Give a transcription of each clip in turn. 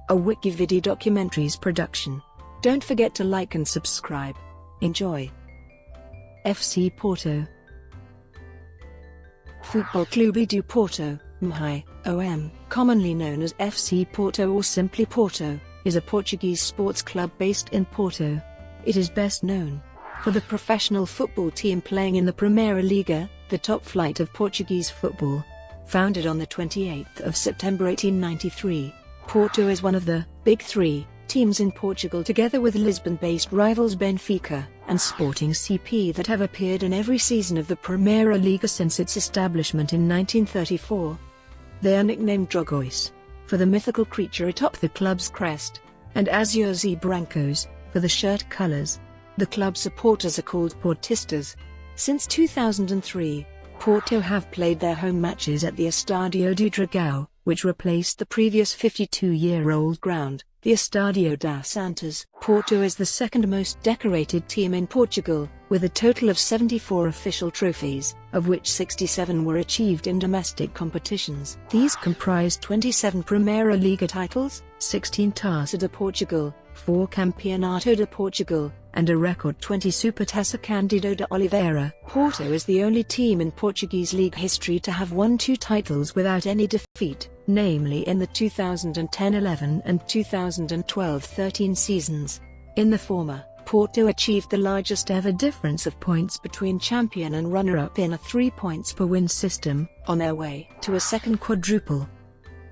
a WikiVidi documentaries production. Don't forget to like and subscribe. Enjoy. FC Porto. Futebol Clube do Porto, MHIH, commonly known as FC Porto or simply Porto, is a Portuguese sports club based in Porto. It is best known for the professional football team playing in the Primeira Liga, the top flight of Portuguese football. Founded on the 28th of September 1893, Porto is one of the Big Three teams in Portugal, together with Lisbon-based rivals Benfica and Sporting CP, that have appeared in every season of the Primeira Liga since its establishment in 1934. They are nicknamed Dragões for the mythical creature atop the club's crest, and Azuis brancos for the shirt colors. The club supporters are called Portistas. Since 2003, Porto have played their home matches at the Estádio do Dragão, which replaced the previous 52-year-old ground, the Estádio das Antas. Porto is the second most decorated team in Portugal, with a total of 74 official trophies, of which 67 were achieved in domestic competitions. These comprise 27 Primeira Liga titles, 16 Taça de Portugal, 4 Campeonato de Portugal, and a record 20 Supertaça Cândido de Oliveira. Porto is the only team in Portuguese league history to have won 2 titles without any defeat, namely in the 2010-11 and 2012-13 seasons. In the former, Porto achieved the largest ever difference of points between champion and runner-up in a 3 points per win system, on their way to a second quadruple.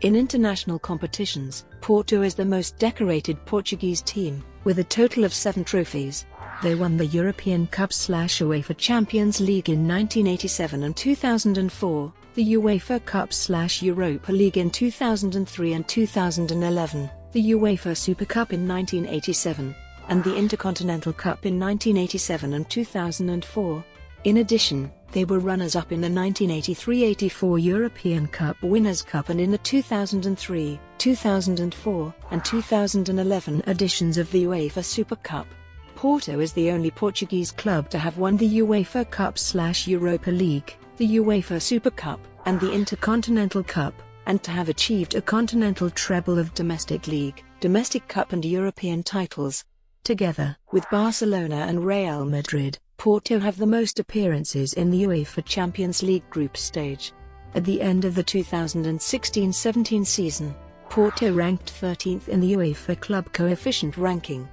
In international competitions, Porto is the most decorated Portuguese team, with a total of 7 trophies. They won the European Cup/UEFA Champions League in 1987 and 2004, the UEFA Cup/Europa League in 2003 and 2011, the UEFA Super Cup in 1987, and the Intercontinental Cup in 1987 and 2004. In addition, they were runners-up in the 1983-84 European Cup Winners' Cup and in the 2003, 2004, and 2011 editions of the UEFA Super Cup. Porto is the only Portuguese club to have won the UEFA Cup/Europa League, the UEFA Super Cup, and the Intercontinental Cup, and to have achieved a continental treble of domestic league, domestic cup and European titles. Together with Barcelona and Real Madrid, Porto have the most appearances in the UEFA Champions League group stage. At the end of the 2016-17 season, Porto ranked 13th in the UEFA Club Coefficient ranking.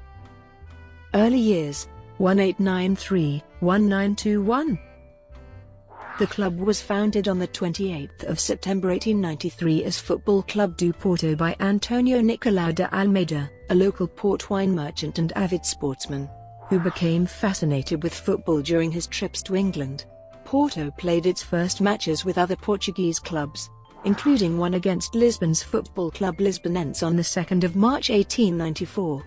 Early years: 1893-1921. The club was founded on the 28th of September 1893 as Futebol Clube do Porto by Antonio Nicolau de Almeida, a local port wine merchant and avid sportsman, who became fascinated with football during his trips to England. Porto played its first matches with other Portuguese clubs, including one against Lisbon's Football Club Lisbonense on the 2nd of March 1894.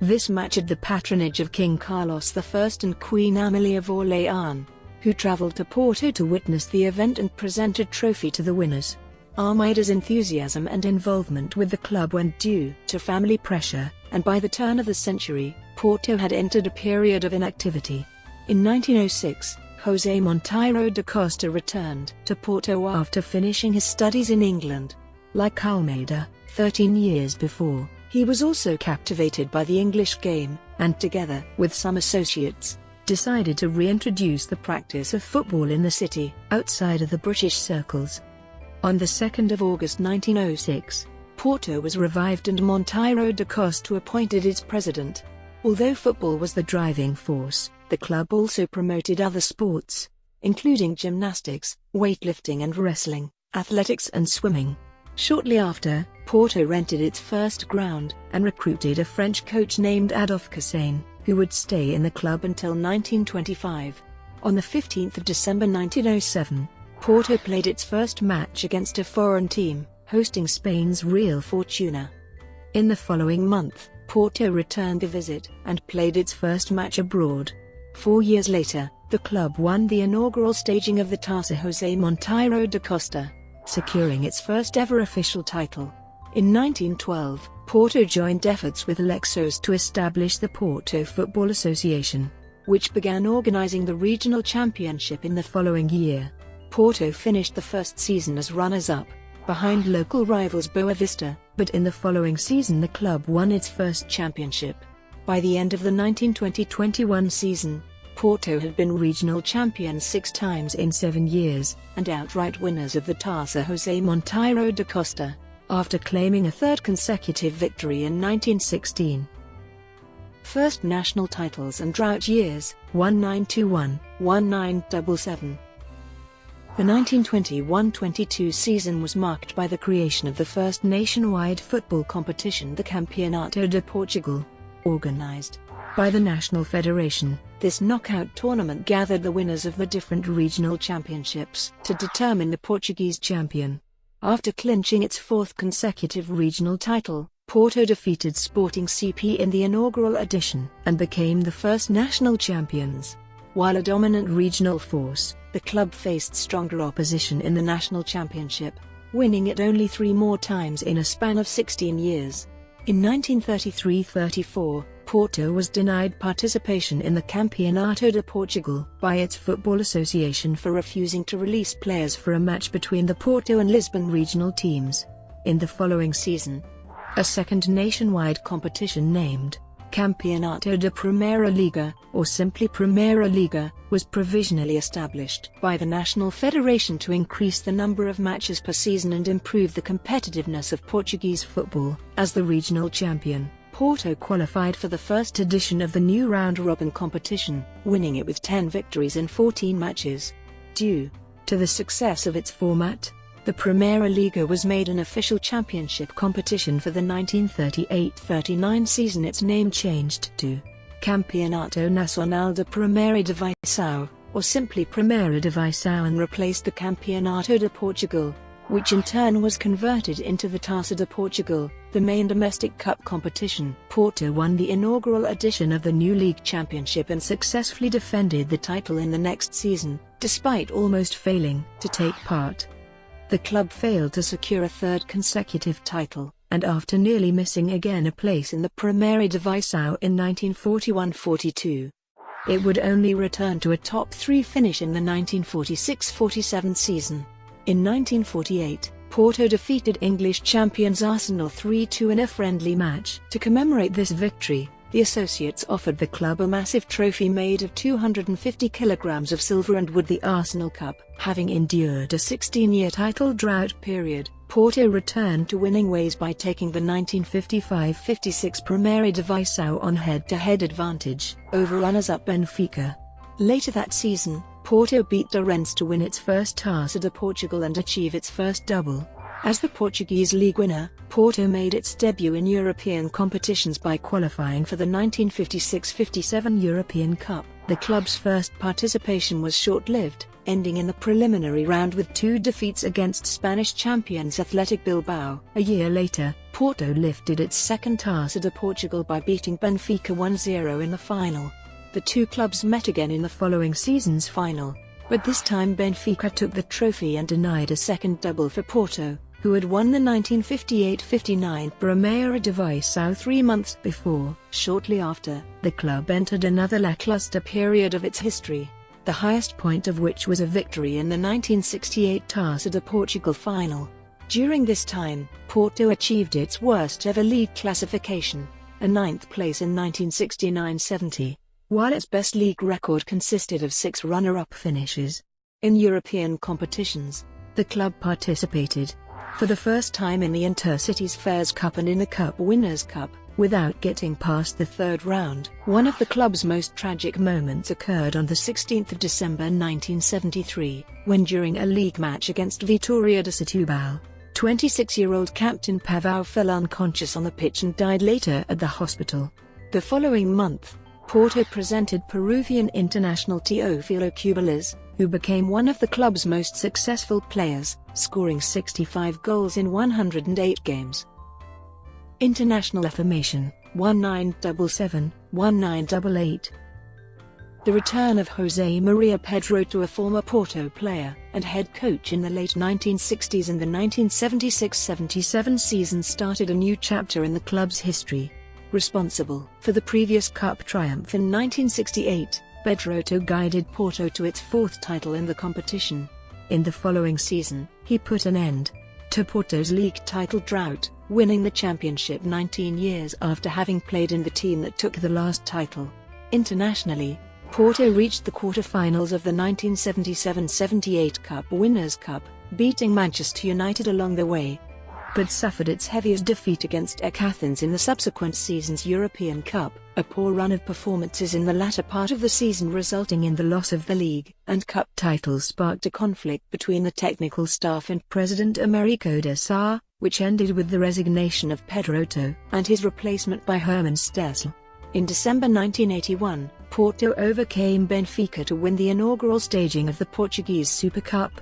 This match had the patronage of King Carlos I and Queen Amelia of Orléans, who travelled to Porto to witness the event and present a trophy to the winners. Almeida's enthusiasm and involvement with the club went due to family pressure, and by the turn of the century, Porto had entered a period of inactivity. In 1906, José Monteiro da Costa returned to Porto after finishing his studies in England. Like Almeida, 13 years before, he was also captivated by the English game, and together with some associates, decided to reintroduce the practice of football in the city, outside of the British circles. On the 2nd of August 1906, Porto was revived and Monteiro da Costa appointed its president. Although football was the driving force, the club also promoted other sports, including gymnastics, weightlifting and wrestling, athletics and swimming. Shortly after, Porto rented its first ground, and recruited a French coach named Adolphe Cassane, who would stay in the club until 1925. On the 15th of December 1907, Porto played its first match against a foreign team, hosting Spain's Real Fortuna. In the following month, Porto returned the visit, and played its first match abroad. 4 years later, the club won the inaugural staging of the Taça José Monteiro da Costa, securing its first ever official title. In 1912, Porto joined efforts with Lexos to establish the Porto Football Association, which began organising the regional championship in the following year. Porto finished the first season as runners-up, behind local rivals Boa Vista, but in the following season the club won its first championship. By the end of the 1920-21 season, Porto had been regional champions 6 times in 7 years, and outright winners of the Taça José Monteiro da Costa, after claiming a third consecutive victory in 1916. First national titles and drought years, 1921, 1977. The 1921-22 season was marked by the creation of the first nationwide football competition, the Campeonato de Portugal. Organized by the National Federation, this knockout tournament gathered the winners of the different regional championships to determine the Portuguese champion. After clinching its 4th consecutive regional title, Porto defeated Sporting CP in the inaugural edition and became the first national champions. While a dominant regional force, the club faced stronger opposition in the national championship, winning it only 3 more times in a span of 16 years. In 1933-34, Porto was denied participation in the Campeonato de Portugal by its football association for refusing to release players for a match between the Porto and Lisbon regional teams. In the following season, a second nationwide competition named Campeonato de Primeira Liga, or simply Primeira Liga, was provisionally established by the National Federation to increase the number of matches per season and improve the competitiveness of Portuguese football. As the regional champion, Porto qualified for the first edition of the new round-robin competition, winning it with 10 victories in 14 matches. Due to the success of its format, the Primeira Liga was made an official championship competition for the 1938-39 season. Its name changed to Campeonato Nacional de Primeira Divisão, or simply Primeira Divisão, and replaced the Campeonato de Portugal, which in turn was converted into the Taça de Portugal, the main domestic cup competition. Porto won the inaugural edition of the new league championship and successfully defended the title in the next season, despite almost failing to take part. The club failed to secure a 3rd consecutive title, and after nearly missing again a place in the Primeira Divisão in 1941-42, it would only return to a top 3 finish in the 1946-47 season. In 1948, Porto defeated English champions Arsenal 3-2 in a friendly match. To commemorate this victory, the associates offered the club a massive trophy made of 250 kilograms of silver and wood, the Arsenal Cup. Having endured a 16-year title drought period, Porto returned to winning ways by taking the 1955-56 Primeira Divisão on head-to-head advantage over runners-up Benfica. Later that season, Porto beat Dragões to win its first Taça de Portugal and achieve its first double. As the Portuguese league winner, Porto made its debut in European competitions by qualifying for the 1956-57 European Cup. The club's first participation was short-lived, ending in the preliminary round with 2 defeats against Spanish champions Athletic Bilbao. A year later, Porto lifted its second Taça de Portugal by beating Benfica 1-0 in the final. The 2 clubs met again in the following season's final, but this time Benfica took the trophy and denied a second double for Porto, who had won the 1958-59 Primeira Divisão 3 months before. Shortly after, the club entered another lackluster period of its history, the highest point of which was a victory in the 1968 Taça de Portugal final. During this time, Porto achieved its worst-ever league classification, a 9th place in 1969-70. While its best league record consisted of 6 runner-up finishes. In European competitions, the club participated, for the first time, in the Intercities Fairs Cup and in the Cup Winners' Cup, without getting past the 3rd round. One of the club's most tragic moments occurred on the 16th of December 1973, when during a league match against Vitória de Setúbal, 26-year-old captain Pavão fell unconscious on the pitch and died later at the hospital. The following month, Porto presented Peruvian international Teófilo Cubillas, who became one of the club's most successful players, scoring 65 goals in 108 games. International affirmation, 1977-1988. The return of José Maria Pedro to a former Porto player and head coach in the late 1960s and the 1976-77 season started a new chapter in the club's history. Responsible for the previous cup triumph in 1968, Pedro guided Porto to its 4th title in the competition. In the following season, he put an end to Porto's league title drought, winning the championship 19 years after having played in the team that took the last title. Internationally, Porto reached the quarter-finals of the 1977-78 Cup Winners' Cup, beating Manchester United along the way, but suffered its heaviest defeat against EK Athens in the subsequent season's European Cup, a poor run of performances in the latter part of the season resulting in the loss of the league and cup titles sparked a conflict between the technical staff and President Americo de Sá, which ended with the resignation of Pedroto and his replacement by Herman Stessel. In December 1981, Porto overcame Benfica to win the inaugural staging of the Portuguese Super Cup.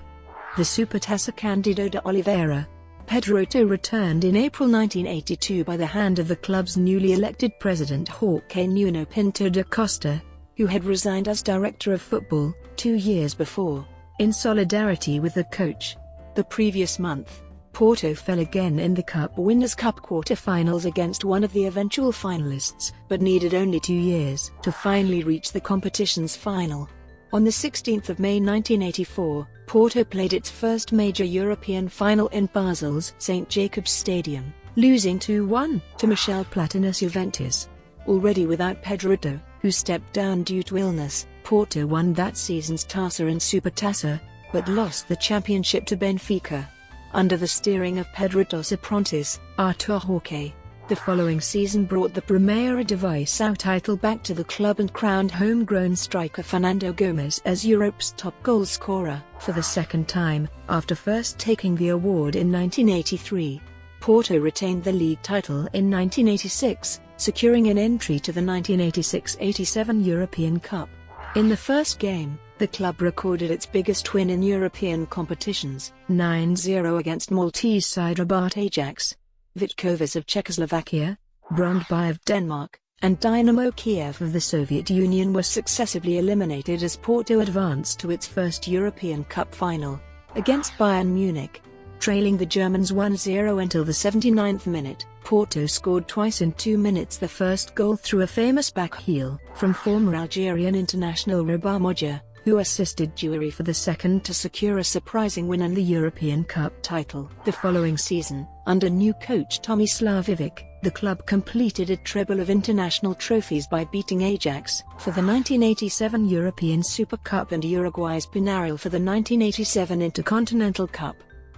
The Supertaça Cândido de Oliveira. Pedroto returned in April 1982 by the hand of the club's newly elected president Jorge Nuno Pinto da Costa, who had resigned as director of football 2 years before, in solidarity with the coach. The previous month, Porto fell again in the Cup Winners' Cup quarter-finals against one of the eventual finalists, but needed only 2 years to finally reach the competition's final. On the 16th of May 1984, Porto played its first major European final in Basel's St. Jacobs Stadium, losing 2-1 to Michel Platini's Juventus. Already without Pedroto, who stepped down due to illness, Porto won that season's Taça and Supertaça, but lost the championship to Benfica. Under the steering of Pedroto's apprentice, Artur Jorge, the following season brought the Primeira Divisão title back to the club and crowned homegrown striker Fernando Gomes as Europe's top goal scorer for the second time, after first taking the award in 1983. Porto retained the league title in 1986, securing an entry to the 1986-87 European Cup. In the first game, the club recorded its biggest win in European competitions, 9-0 against Maltese side Rabat Ajax, Vitkovice of Czechoslovakia, Brøndby of Denmark, and Dynamo Kiev of the Soviet Union were successively eliminated as Porto advanced to its first European Cup final, against Bayern Munich. Trailing the Germans 1-0 until the 79th minute, Porto scored twice in 2 minutes, the first goal through a famous back heel from former Algerian international Robert Modja, who assisted Juary for the second to secure a surprising win and the European Cup title. The following season, under new coach Tomi Slavivic, the club completed a treble of international trophies by beating Ajax for the 1987 European Super Cup and Uruguay's Penarol for the 1987 Intercontinental Cup.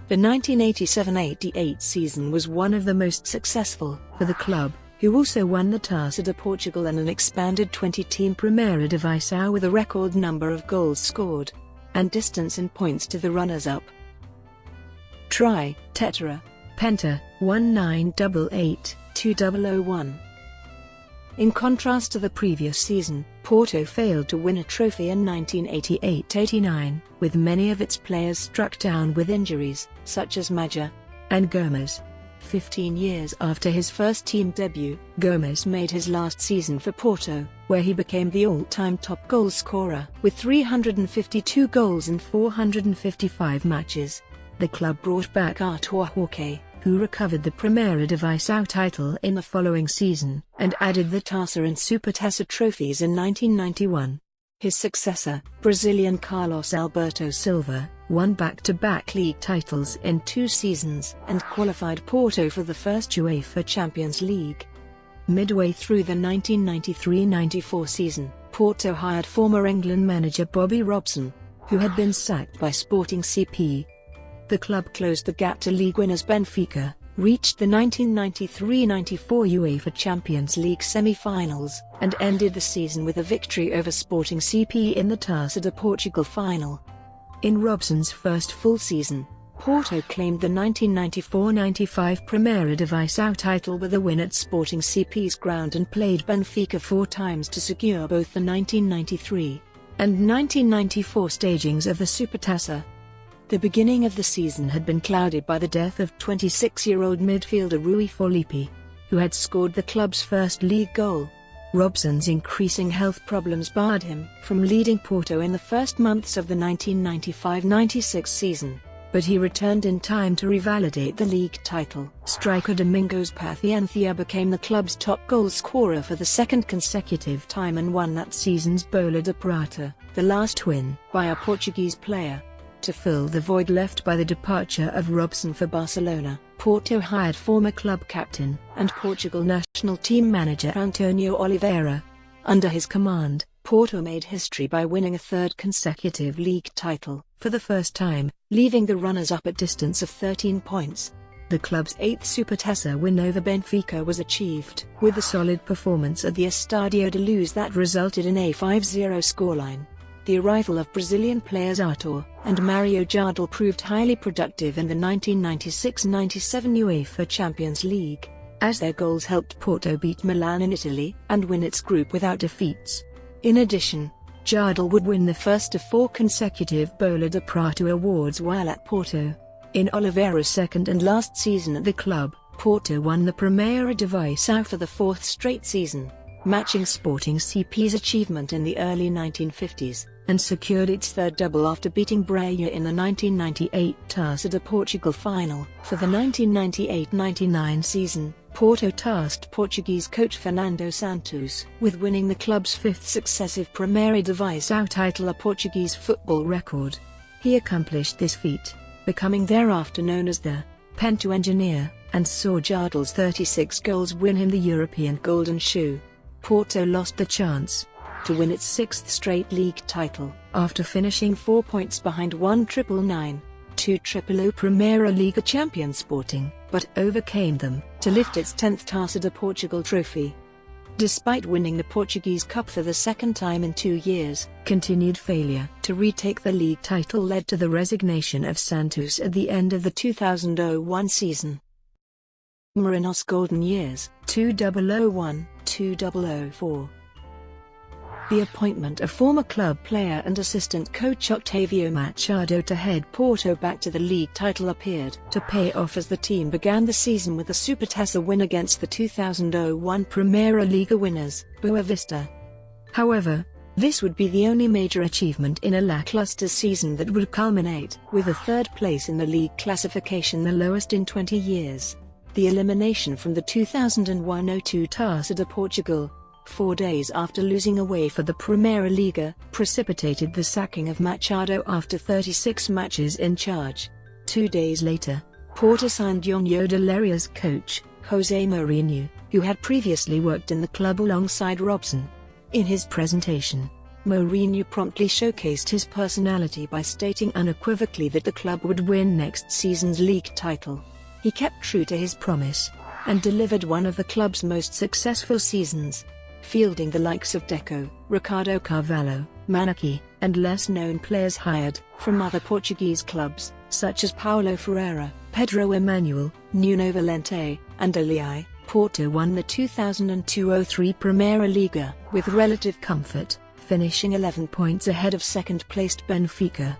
The 1987-88 season was one of the most successful for the club, who also won the Taça de Portugal and an expanded 20-team Primeira Divisão with a record number of goals scored and distance in points to the runners-up. Tri, Tetra, Penta, 1988, 2001. In contrast to the previous season, Porto failed to win a trophy in 1988-89, with many of its players struck down with injuries, such as Modja and Gomes. 15 years after his first team debut, Gomes made his last season for Porto, where he became the all-time top goal scorer with 352 goals in 455 matches. The club brought back Artur Jorge, who recovered the Primeira Divisão title in the following season, and added the Taça and Supertaça trophies in 1991. His successor, Brazilian Carlos Alberto Silva, won back-to-back league titles in 2 seasons and qualified Porto for the first UEFA Champions League. Midway through the 1993-94 season, Porto hired former England manager Bobby Robson, who had been sacked by Sporting CP. The club closed the gap to league winners Benfica, reached the 1993-94 UEFA Champions League semi-finals, and ended the season with a victory over Sporting CP in the Taça de Portugal final. In Robson's first full season, Porto claimed the 1994-95 Primeira Divisão title with a win at Sporting CP's ground and played Benfica 4 times to secure both the 1993 and 1994 stagings of the Supertaça. The beginning of the season had been clouded by the death of 26-year-old midfielder Rui Felipe, who had scored the club's first league goal. Robson's increasing health problems barred him from leading Porto in the first months of the 1995-96 season, but he returned in time to revalidate the league title. Striker Domingos Paciência became the club's top goal scorer for the second consecutive time and won that season's Bola de Prata, the last win by a Portuguese player, to fill the void left by the departure of Robson for Barcelona. Porto hired former club captain and Portugal national team manager Antonio Oliveira. Under his command, Porto made history by winning a third consecutive league title for the first time, leaving the runners-up at distance of 13 points. The club's eighth Supertaça win over Benfica was achieved with a solid performance at the Estádio da Luz that resulted in a 5-0 scoreline. The arrival of Brazilian players Arthur and Mario Jardel proved highly productive in the 1996-97 UEFA Champions League, as their goals helped Porto beat Milan in Italy and win its group without defeats. In addition, Jardel would win the first of 4 consecutive Bola de Prata awards while at Porto. In Oliveira's second and last season at the club, Porto won the Primeira Divisão for the 4th straight season, matching Sporting CP's achievement in the early 1950s, and secured its third double after beating Braga in the 1998 Taça de Portugal final. For the 1998-99 season, Porto tasked Portuguese coach Fernando Santos with winning the club's 5th successive Primeira Divisão title, a Portuguese football record. He accomplished this feat, becoming thereafter known as the Pento Engineer, and saw Jardel's 36 goals win him the European Golden Shoe. Porto lost the chance to win its 6th straight league title after finishing 4 points behind 1999-2000 Primeira Liga champion Sporting, but overcame them to lift its 10th Taça de Portugal trophy. Despite winning the Portuguese Cup for the second time in 2 years, continued failure to retake the league title led to the resignation of Santos at the end of the 2001 season. Marinos Golden Years, 2001-2004. The appointment of former club player and assistant coach Octavio Machado to head Porto back to the league title appeared to pay off as the team began the season with a Supertaça win against the 2001 Primeira Liga winners, Boa Vista. However, this would be the only major achievement in a lackluster season that would culminate with a 3rd place in the league classification, the lowest in 20 years. The elimination from the 2001-02 Taça de Portugal, 4 days after losing away for the Primeira Liga, precipitated the sacking of Machado after 36 matches in charge. 2 days later, Porto signed União de Leiría's coach, José Mourinho, who had previously worked in the club alongside Robson. In his presentation, Mourinho promptly showcased his personality by stating unequivocally that the club would win next season's league title. He kept true to his promise, and delivered one of the club's most successful seasons, fielding the likes of Deco, Ricardo Carvalho, Manaki, and less-known players hired from other Portuguese clubs, such as Paulo Ferreira, Pedro Emanuel, Nuno Valente, and Aliai. Porto won the 2002-03 Primeira Liga with relative comfort, finishing 11 points ahead of second-placed Benfica.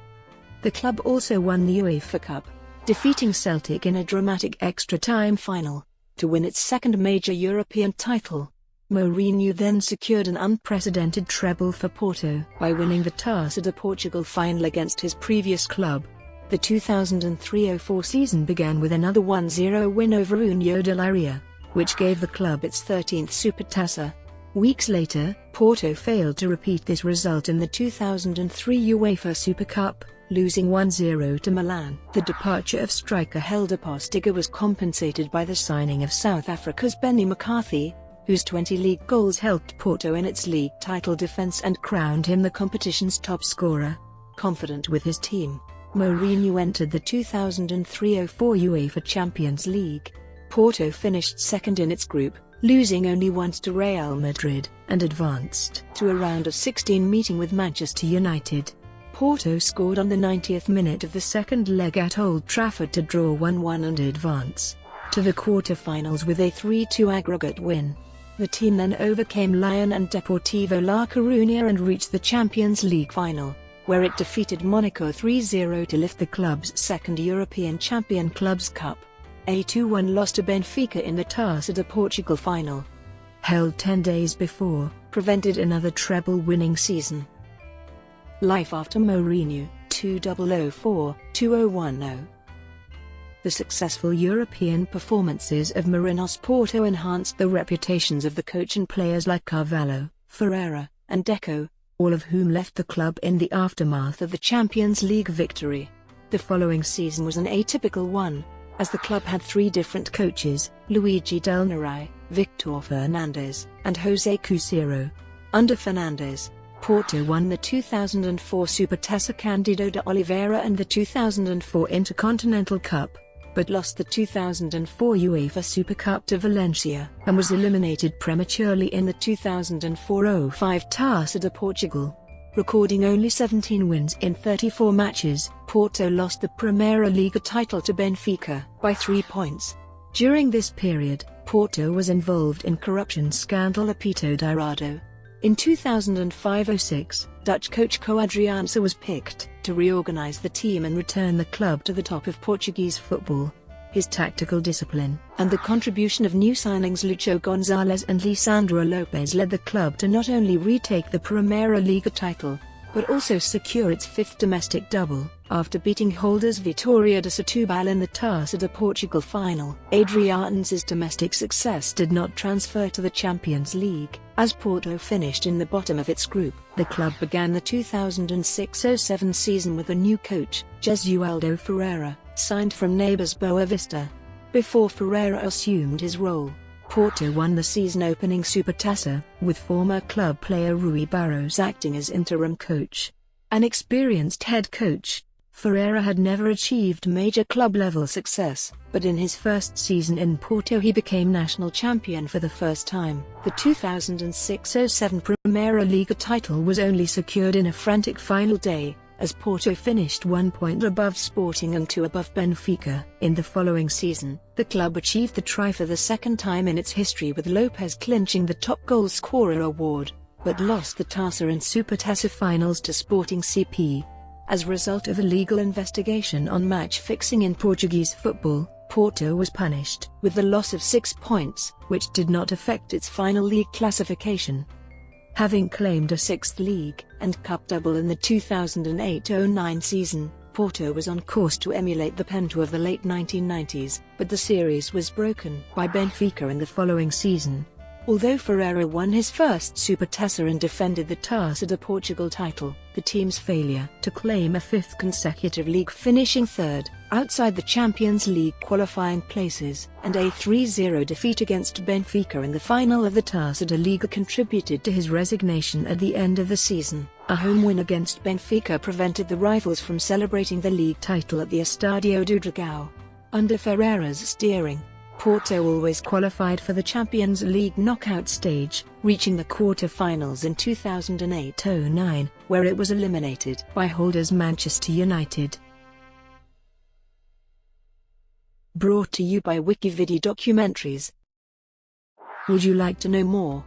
The club also won the UEFA Cup, defeating Celtic in a dramatic extra-time final to win its 2nd major European title. Mourinho then secured an unprecedented treble for Porto by winning the Taça de Portugal final against his previous club. The 2003-04 season began with another 1-0 win over União de Leiria, which gave the club its 13th Supertaça. Weeks later, Porto failed to repeat this result in the 2003 UEFA Super Cup, losing 1-0 to Milan. The departure of striker Helder Postiga was compensated by the signing of South Africa's Benny McCarthy, whose 20 league goals helped Porto in its league title defence and crowned him the competition's top scorer. Confident with his team, Mourinho entered the 2003-04 UEFA Champions League. Porto finished 2nd in its group, losing only once to Real Madrid, and advanced to a round of 16 meeting with Manchester United. Porto scored on the 90th minute of the second leg at Old Trafford to draw 1-1 and advance to the quarter-finals with a 3-2 aggregate win. The team then overcame Lyon and Deportivo La Coruña and reached the Champions League final, where it defeated Monaco 3-0 to lift the club's 2nd European Champion Clubs Cup. A 2-1 loss to Benfica in the Taça de Portugal final, held 10 days before, prevented another treble-winning season. Life after Mourinho, 2004-2010. The successful European performances of Marinos Porto enhanced the reputations of the coach and players like Carvalho, Ferreira, and Deco, all of whom left the club in the aftermath of the Champions League victory. The following season was an atypical one, as the club had three different coaches, Luigi Del Neri, Victor Fernandes, and José Cruzeiro. Under Fernandes, Porto won the 2004 Supertaça Cândido de Oliveira and the 2004 Intercontinental Cup, but lost the 2004 UEFA Super Cup to Valencia, and was eliminated prematurely in the 2004-05 Taça de Portugal. Recording only 17 wins in 34 matches, Porto lost the Primeira Liga title to Benfica by 3 points. During this period, Porto was involved in corruption scandal Apito Dourado. In 2005-06, Dutch coach Adriaanse was picked to reorganize the team and return the club to the top of Portuguese football. His tactical discipline and the contribution of new signings Lucho Gonzalez and Lisandro Lopes led the club to not only retake the Primeira Liga title, but also secure its fifth domestic double, after beating holders Vitória de Setúbal in the Taça de Portugal final. Adriaanse's domestic success did not transfer to the Champions League, as Porto finished in the bottom of its group. The club began the 2006-07 season with a new coach, Jesualdo Ferreira, signed from neighbours Boa Vista. Before Ferreira assumed his role, Porto won the season-opening Supertaça, with former club player Rui Barros acting as interim coach. An experienced head coach, Ferreira had never achieved major club-level success, but in his first season in Porto he became national champion for the first time. The 2006-07 Primeira Liga title was only secured in a frantic final day, as Porto finished 1 point above Sporting and 2 above Benfica. In the following season, the club achieved the try for the second time in its history, with Lopes clinching the top goal scorer award, but lost the Taça and Supertaça finals to Sporting CP. As a result of a legal investigation on match fixing in Portuguese football, Porto was punished with the loss of 6 points, which did not affect its final league classification. Having claimed a sixth league and cup double in the 2008-09 season, Porto was on course to emulate the Porto of the late 1990s, but the series was broken by Benfica in the following season. Although Ferreira won his first Supertaça and defended the Taça de Portugal title, the team's failure to claim a fifth consecutive league, finishing third, outside the Champions League qualifying places, and a 3-0 defeat against Benfica in the final of the Taça de Liga contributed to his resignation at the end of the season. A home win against Benfica prevented the rivals from celebrating the league title at the Estádio do Dragão. Under Ferreira's steering, Porto always qualified for the Champions League knockout stage, reaching the quarter-finals in 2008-09, where it was eliminated by holders Manchester United. Brought to you by WikiVidi Documentaries. Would you like to know more?